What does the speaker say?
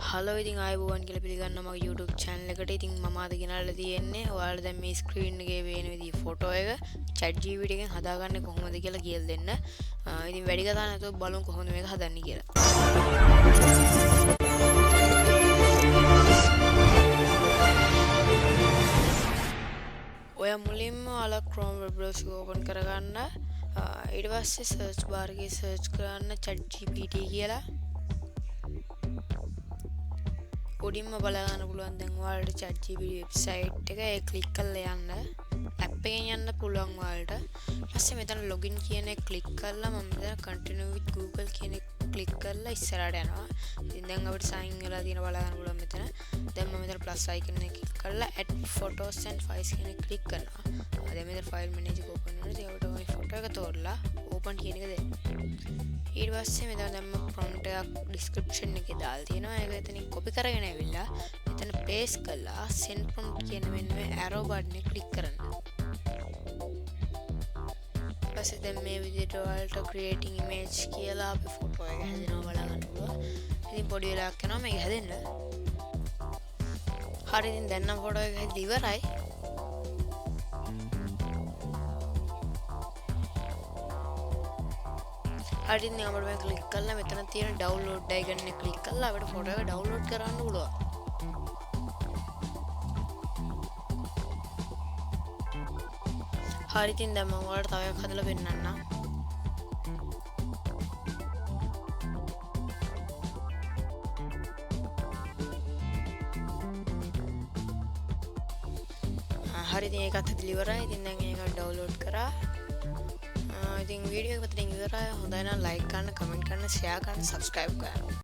Hello ඉතින් ආයුබෝවන් කියලා පිළිගන්නවා මගේ YouTube channel එකට. ඉතින් මම අද ගෙනල්ලා තියෙන්නේ ඔයාලා දැන් මේ screen එකේ පේන විදිහ ෆොටෝ එක ChatGPT එකෙන් හදාගන්නේ කොහොමද කියලා කියලා දෙන්න. ඉතින් වැඩි කතා නැතුව බලමු කොහොමද මේක හදන්නේ කියලා. ඔයා මුලින්ම ඔයාලා Chrome web browser open කරගන්න. ඊට පස්සේ search bar එකේ search කරන්න ChatGPT කියලා. උඩින්ම බලන්න පුළුවන් දැන් ඔයාලට ChatGPT වෙබ්සයිට් එක ඒ ක්ලික් කරලා යන්න ඇප් එකෙන් යන්න පුළුවන් ඔයාලට. ඊපස්සේ මෙතන login කියන එක ක්ලික් කරලා මම මෙතන continue with Google කියන එක ක්ලික් කරලා ඉස්සරහට යනවා. ඉතින් දැන් අපිට sign වෙලා තියෙන බලන්න පුළුවන් මෙතන. දැන් මම මෙතන plus icon එක ක්ලික් කරලා add photos and files කියන එක ක්ලික් කරනවා. දැන් මෙතන file manager එක open වෙනවා. ඉතින් අපිට මේ ෆොටෝ එක තෝරලා open කියන එක දෙන්න. ඊට පස්සේ මෙතන දැන් මම prompt එකක් description එකේ දාලා තියෙනවා. ඒක එතනින් copy කරගෙන ඇවිල්ලා මෙතන paste කරලා send prompt කියන මෙන්න මේ arrow button එක click කරන්න. ඊපස්සේ දැන් මේ විදිහට ඔයාලට creating image කියලා අපි ෆොටෝ එක හැදෙනවා බලන්න පුළුවන්. ඉතින් පොඩි වෙලාවක් යනවා මේක හැදෙන්න. හරි ඉතින් දැන් නම් ෆොටෝ එක හැදලා ඉවරයි. හරි ඉතින් අපිට මේක ක්ලික් කරලා මෙතන තියෙන download icon එක ක්ලික් කරලා අපිට ෆොටෝ එක download කරන්න පුළුවන්. හරි ඉතින් දැන් මම ඔයාලට තව එකක් හදලා පෙන්නන්නම්. හරි ඉතින් ඒකත් හදලා ඉවරයි. ඉතින් දැන් ඒක download කරා. ඉතින් වීඩියෝ එක මෙතනින් ඉවරයි. හොඳයි නම් like කරන්න, comment කරන්න, share කරන්න, subscribe කරන්න.